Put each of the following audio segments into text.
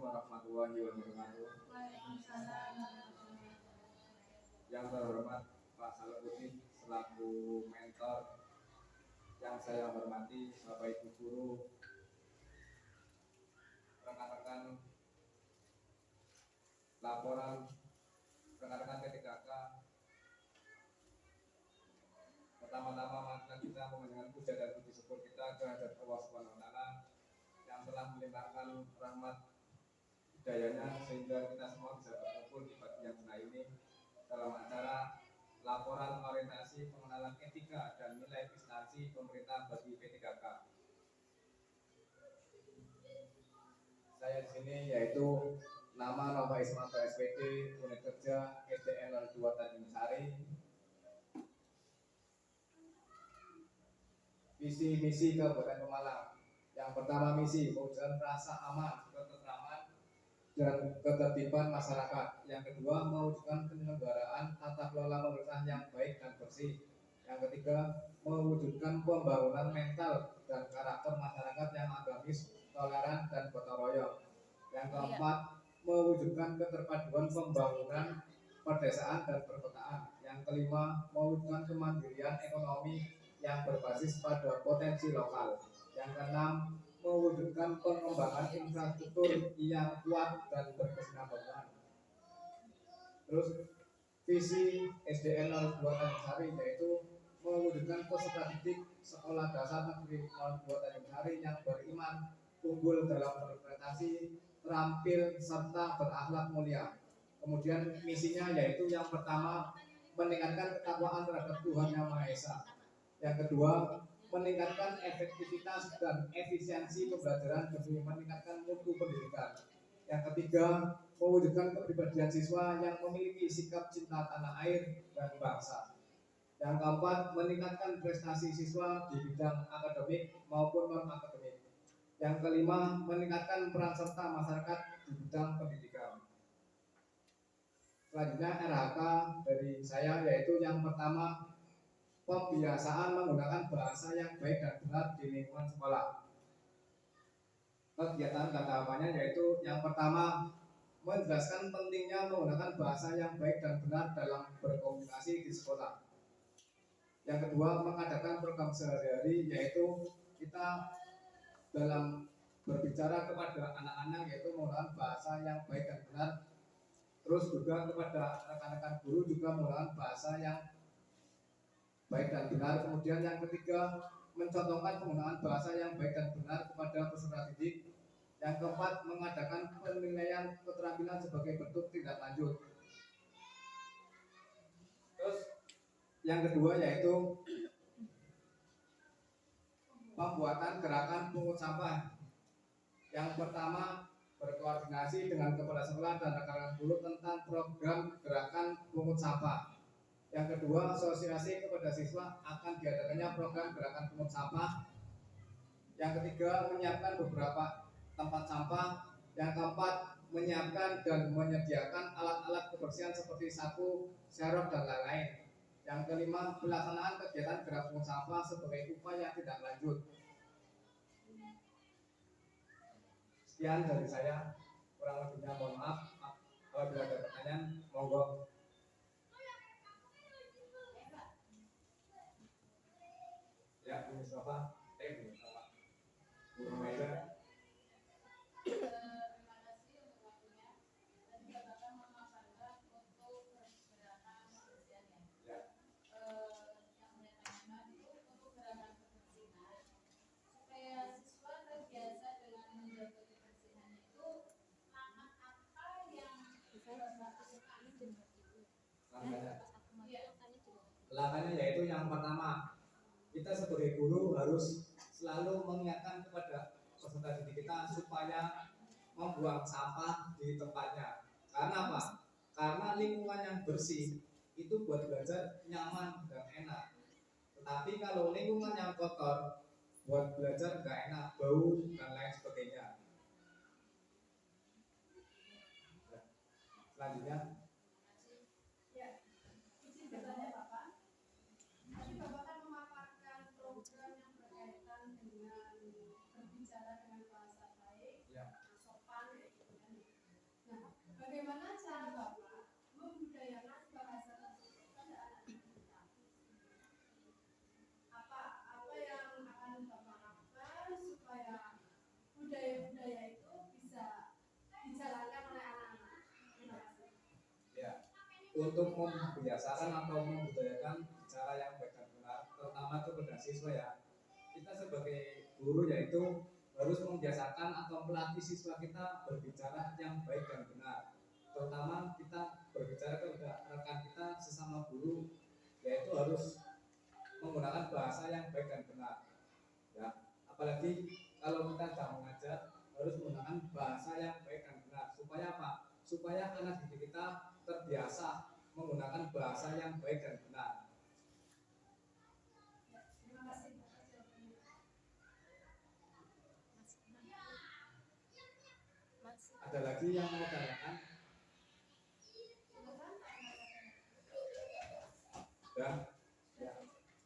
warahmatullahi wabarakatuh. Yang terhormat Pak Salahuddin selaku mentor, yang saya hormati Bapak Ibu guru, rekan-rekan laporan, rekan-rekan P3K. Pertama-tama marilah kita memanjatkan puja dan puji syukur kita kehadirat Allah Subhanahu wa taala yang telah melimpahkan rahmat hidayahnya sehingga kita semua bisa berkumpul di pagi yang cerah ini dalam acara laporan orientasi pengenalan etika dan nilai instansi pemerintah bagi P3K. Saya di sini yaitu nama Nova Ismanto SPD, unit kerja SDN 02 Tanjung Sari. Visi misi Kabupaten Pemalang. Yang pertama, misi mewujudkan rasa aman, ketentraman, dan ketertiban masyarakat. Yang kedua, mewujudkan penyelenggaraan tata kelola pemerintahan yang baik dan bersih. Yang ketiga, mewujudkan pembangunan mental dan karakter masyarakat yang agamis, toleran, dan gotong royong. Yang keempat, mewujudkan keterpaduan pembangunan perdesaan dan perkotaan. Yang kelima, mewujudkan kemandirian ekonomi yang berbasis pada potensi lokal. Yang keenam, mewujudkan pengembangan infrastruktur yang kuat dan berkesinambungan. Terus visi SDN 02 Tanjung Sari yaitu mewujudkan peserta didik sekolah dasar negeri 02 Tanjung Sari yang beriman, unggul dalam berprestasi, terampil serta berakhlak mulia. Kemudian misinya yaitu yang pertama, meningkatkan ketakwaan terhadap Tuhan Yang Maha Esa. Yang kedua, meningkatkan efektivitas dan efisiensi pembelajaran demi meningkatkan mutu pendidikan. Yang ketiga, mewujudkan kepribadian siswa yang memiliki sikap cinta tanah air dan bangsa. Yang keempat, meningkatkan prestasi siswa di bidang akademik maupun non-akademik. Yang kelima, meningkatkan peran serta masyarakat di bidang pendidikan. Selanjutnya RHK dari saya yaitu yang pertama, pembiasaan menggunakan bahasa yang baik dan benar di lingkungan sekolah. Kegiatan dan tahapannya yaitu yang pertama, menjelaskan pentingnya menggunakan bahasa yang baik dan benar dalam berkomunikasi di sekolah. Yang kedua, mengadakan program sehari-hari yaitu kita dalam berbicara kepada anak-anak yaitu menggunakan bahasa yang baik dan benar. Terus juga kepada rekan-rekan guru juga menggunakan bahasa yang baik dan benar. Kemudian yang ketiga, mencontohkan penggunaan bahasa yang baik dan benar kepada peserta didik. Yang keempat, mengadakan penilaian keterampilan sebagai bentuk tindak lanjut. Terus yang kedua yaitu pembuatan gerakan pungut sampah. Yang pertama, berkoordinasi dengan kepala sekolah dan rekan-rekan guru tentang program gerakan pungut sampah. Yang kedua, sosialisasi kepada siswa akan diadakannya program gerakan pungut sampah. Yang ketiga, menyiapkan beberapa tempat sampah. Yang keempat, menyiapkan dan menyediakan alat-alat kebersihan seperti sapu, serok, dan lain-lain. Yang kelima, pelaksanaan kegiatan gerakan pungut sampah sebagai upaya tindak lanjut. Sekian dari saya, kurang lebihnya mohon maaf. Apabila ada pertanyaan, monggo. Ya, Bu Mustafa, Bu Mustafa, Bu Rumaida. Langkahnya yaitu yang pertama, kita sebagai guru harus selalu mengingatkan kepada peserta didik kita supaya membuang sampah di tempatnya. Karena apa? Karena lingkungan yang bersih itu buat belajar nyaman dan enak. Tetapi kalau lingkungan yang kotor buat belajar nggak enak, bau dan lain sebagainya. Selanjutnya. untuk membiasakan atau membudayakan cara yang baik dan benar, terutama itu pada siswa ya. Kita sebagai guru yaitu harus membiasakan atau melatih siswa kita berbicara yang baik dan benar. Terutama kita berbicara kepada rekan kita sesama guru, yaitu harus menggunakan bahasa yang baik dan benar. Ya, apalagi kalau kita sedang mengajar harus menggunakan bahasa yang baik dan benar. Supaya apa? Supaya anak didik kita terbiasa menggunakan bahasa yang baik dan benar. Ada lagi yang mau tanyakan? Ya, ya.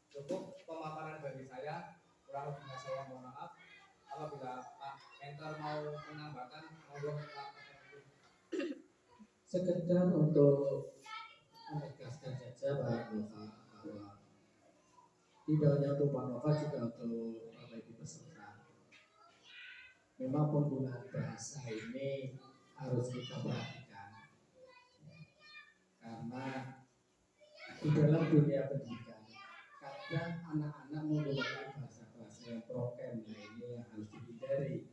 Cukup pemaparan dari saya. Kurang lebihnya saya mohon maaf. Apabila Pak Mentor mau menambahkan, monggo Pak. Sekedar untuk menegaskan saja Pak Nova bahwa tidak hanya untuk Pak Nova juga untuk Bapak Ibu peserta. Memang penggunaan bahasa ini harus kita perhatikan karena di dalam dunia pendidikan kadang anak-anak menggunakan bahasa-bahasa yang prokem. Nah ini yang harus dihindari.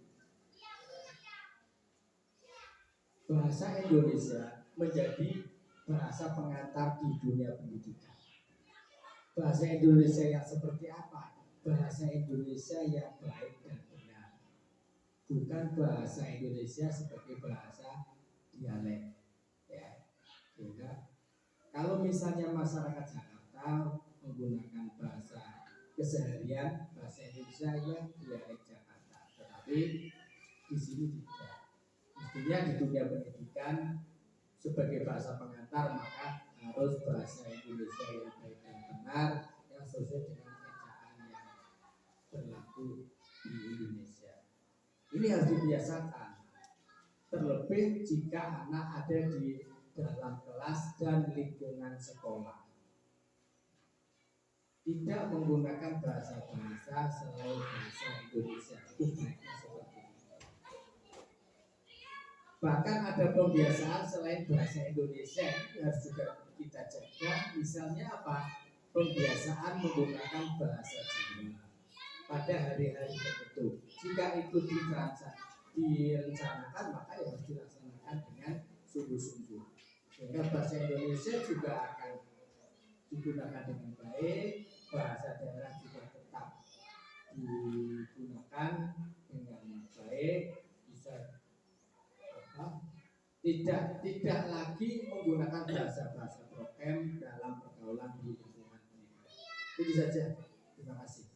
Bahasa Indonesia menjadi bahasa pengantar di dunia pendidikan. Bahasa Indonesia yang seperti apa? Bahasa Indonesia yang baik dan benar, bukan bahasa Indonesia sebagai bahasa dialek. Ya, sehingga kalau misalnya masyarakat Jakarta menggunakan bahasa keseharian bahasa Indonesia yang dialek Jakarta, tetapi di sini tidak. Mestinya di dunia pendidikan sebagai bahasa pengantar maka harus bahasa Indonesia yang baik dan benar yang sesuai dengan ejaan yang berlaku di Indonesia. Ini harus dibiasakan. Terlebih jika anak ada di dalam kelas dan lingkungan sekolah. Tidak menggunakan bahasa-bahasa selain bahasa Indonesia. Itu baiknya seperti ini. Bahkan ada pembiasaan selain bahasa Indonesia yang harus juga kita jaga. Misalnya apa? Pembiasaan menggunakan bahasa Jawa pada hari-hari tertentu. Jika itu direncanakan maka ya harus dilaksanakan dengan sungguh-sungguh. Sehingga bahasa Indonesia juga akan digunakan dengan baik, bahasa daerah juga tetap digunakan dengan baik, bisa tidak lagi menggunakan bahasa-bahasa prokem dalam pergaulan di lingkungan pendidikan. Itu saja. Terima kasih.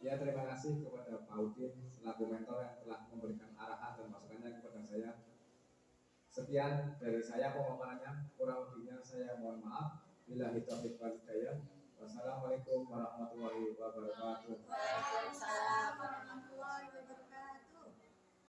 Ya, terima kasih kepada Pak Udin selaku mentor yang telah memberikan arahan dan masukannya kepada saya. Sekian dari saya pemaparannya, kurang lebihnya saya mohon maaf. Billahi taufiq wal hidayah. Wassalamualaikum warahmatullahi wabarakatuh. Waalaikumsalam.